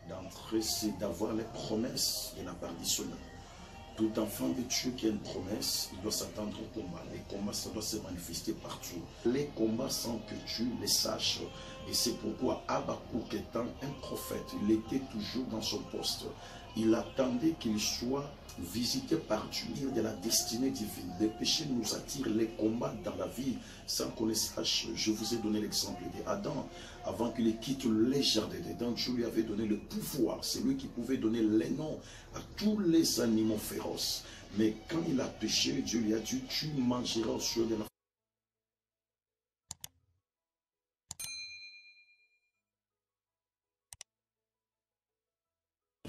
d'entrer, c'est d'avoir les promesses de la part du Seigneur. Tout enfant de Dieu qui a une promesse, il doit s'attendre au combat. Les combats, ça doit se manifester partout. Les combats sans que tu les saches. Et c'est pourquoi Habakkuk étant un prophète, il était toujours dans son poste. Il attendait qu'il soit visité par Dieu de la destinée divine. Les péchés nous attirent, les combats dans la vie sans qu'on les sache. Je vous ai donné l'exemple d'Adam. Avant qu'il quitte les jardins d'Éden, Dieu lui avait donné le pouvoir. C'est lui qui pouvait donner les noms à tous les animaux féroces. Mais quand il a péché, Dieu lui a dit, tu mangeras au sueur de la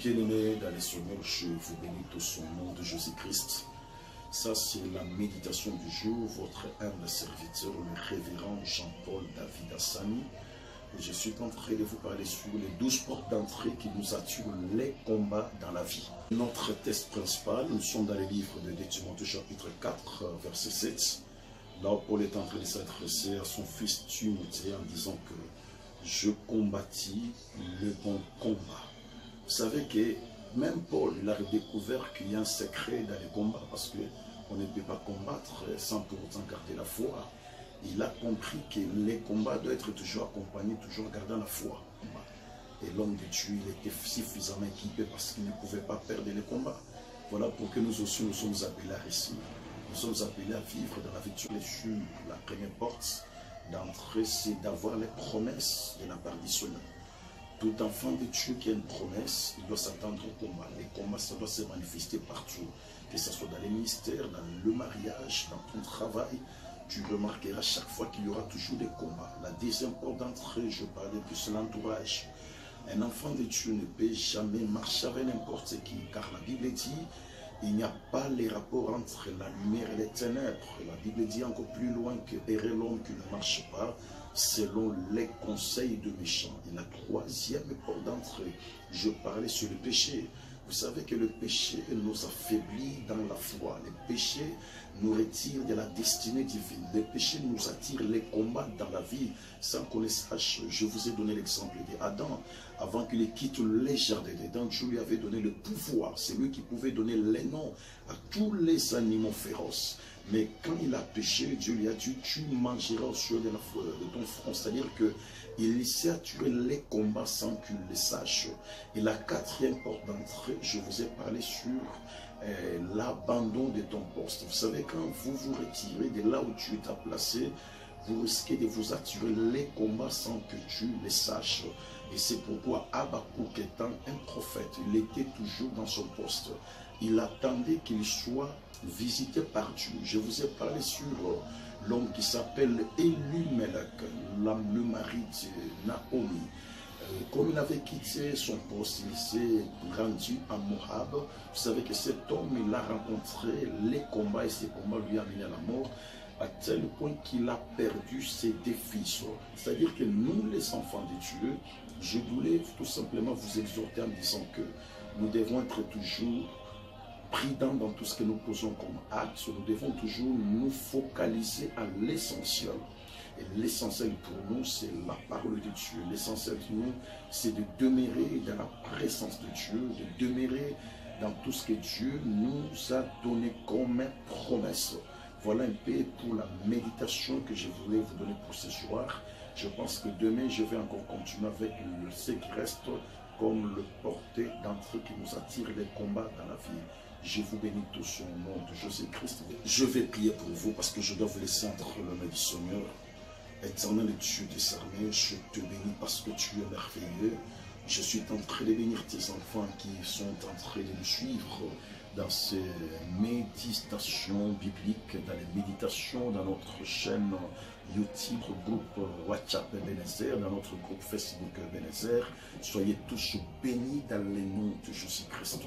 Bien-aimés dans les Seigneur, je vous bénis au son nom de Jésus-Christ. Ça, c'est la méditation du jour. Votre humble serviteur, le révérend Jean-Paul David Assani. Je suis en train de vous parler sur les 12 portes d'entrée qui nous attirent les combats dans la vie. Notre texte principal, nous sommes dans le livre de Timothée chapitre 4, verset 7. Là où Paul est en train de s'adresser à son fils Timothée en disant que je combattis le bon combat. Vous savez que même Paul, il a redécouvert qu'il y a un secret dans les combats parce qu'on ne peut pas combattre sans pour autant garder la foi. Il a compris que les combats doivent être toujours accompagnés, toujours gardant la foi. Et l'homme de Dieu, il était suffisamment équipé parce qu'il ne pouvait pas perdre les combats. Voilà pourquoi nous aussi, nous sommes appelés à réussir. Nous sommes appelés à vivre dans la victoire. Sur la première porte d'entrée, c'est d'avoir les promesses de la part du Seigneur. Tout enfant de Dieu qui a une promesse, il doit s'attendre au combat. Les combats, ça doit se manifester partout. Que ce soit dans les ministères, dans le mariage, dans ton travail, tu remarqueras chaque fois qu'il y aura toujours des combats. La deuxième porte d'entrée, je parlais plus de l'entourage. Un enfant de Dieu ne peut jamais marcher avec n'importe qui, car la Bible dit, il n'y a pas les rapports entre la lumière et les ténèbres. La Bible dit encore plus loin que errer l'homme qui ne marche pas selon les conseils de méchants. Et la troisième porte d'entrée, je parlais sur le péché. Vous savez que le péché nous affaiblit dans la foi. Le péché nous retire de la destinée divine. Le péché nous attire les combats dans la vie sans qu'on les sache. Je vous ai donné l'exemple d'Adam. Avant qu'il quitte les jardins d'Éden, Dieu lui avait donné le pouvoir. C'est lui qui pouvait donner les noms à tous les animaux féroces. Mais quand il a péché, Dieu lui a dit, tu mangeras au sueur de ton front. C'est-à-dire qu'il s'est attiré les combats sans qu'il les sache. Et la quatrième porte d'entrée, je vous ai parlé sur l'abandon de ton poste. Vous savez, quand vous vous retirez de là où Dieu t'a placé, vous risquez de vous attirer les combats sans que Dieu les sache. Et c'est pourquoi Habakkuk étant un prophète, il était toujours dans son poste. Il attendait qu'il soit visité par Dieu. Je vous ai parlé sur l'homme qui s'appelle Elimelech, le mari de Naomi. Comme il avait quitté son poste, il s'est rendu à Moab. Vous savez que cet homme, il a rencontré les combats et ces combats lui ont amené à la mort, à tel point qu'il a perdu ses deux fils. C'est-à-dire que nous, les enfants de Dieu, je voulais tout simplement vous exhorter en disant que nous devons être toujours prudents dans tout ce que nous posons comme acte. Nous devons toujours nous focaliser à l'essentiel. Et l'essentiel pour nous, c'est la parole de Dieu. L'essentiel pour nous, c'est de demeurer dans la présence de Dieu, de demeurer dans tout ce que Dieu nous a donné comme promesse. Voilà un peu pour la méditation que je voulais vous donner pour ce soir. Je pense que demain, je vais encore continuer avec ce qui reste comme le porté d'entrée qui nous attire les combats dans la vie. Je vous bénis tous au nom de Jésus-Christ. Je vais prier pour vous parce que je dois vous laisser entre les mains du Seigneur. Éternel Dieu des armées, je te bénis parce que tu es merveilleux. Je suis en train de bénir tes enfants qui sont en train de nous suivre dans ces méditations bibliques, dans les méditations, dans notre chaîne YouTube, groupe WhatsApp Ebenezer, dans notre groupe Facebook Ebenezer. Soyez tous bénis dans le nom de Jésus-Christ.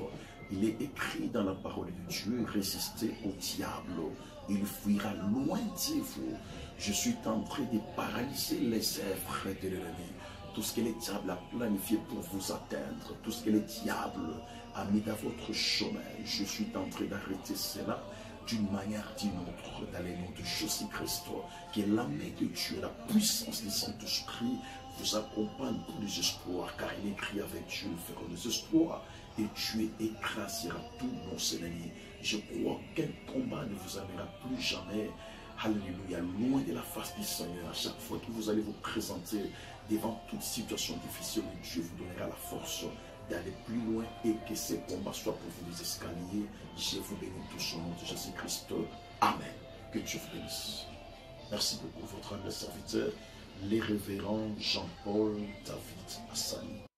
Il est écrit dans la parole de Dieu, résistez au diable, il fuira loin de vous. Je suis en train de paralyser les œuvres de l'ennemi. Tout ce que le diable a planifié pour vous atteindre, tout ce que le diable a mis dans votre chemin, je suis en train d'arrêter cela d'une manière ou d'une autre, dans le nom de Jésus-Christ. Que la main de Dieu, la puissance du Saint-Esprit vous accompagne pour les espoirs, car il est écrit avec Dieu, le feront des espoirs, et Dieu écrasera tous nos ennemis. Je crois qu'un combat ne vous amènera plus jamais, alléluia, loin de la face du Seigneur. À chaque fois que vous allez vous présenter devant toute situation difficile, Dieu vous donnera la force d'aller plus loin et que ces combats soient pour vous des escaliers. Je vous bénis tous au nom de Jésus-Christ. Amen. Que Dieu vous bénisse. Merci beaucoup, votre humble serviteur, les révérends Jean-Paul David Hassani.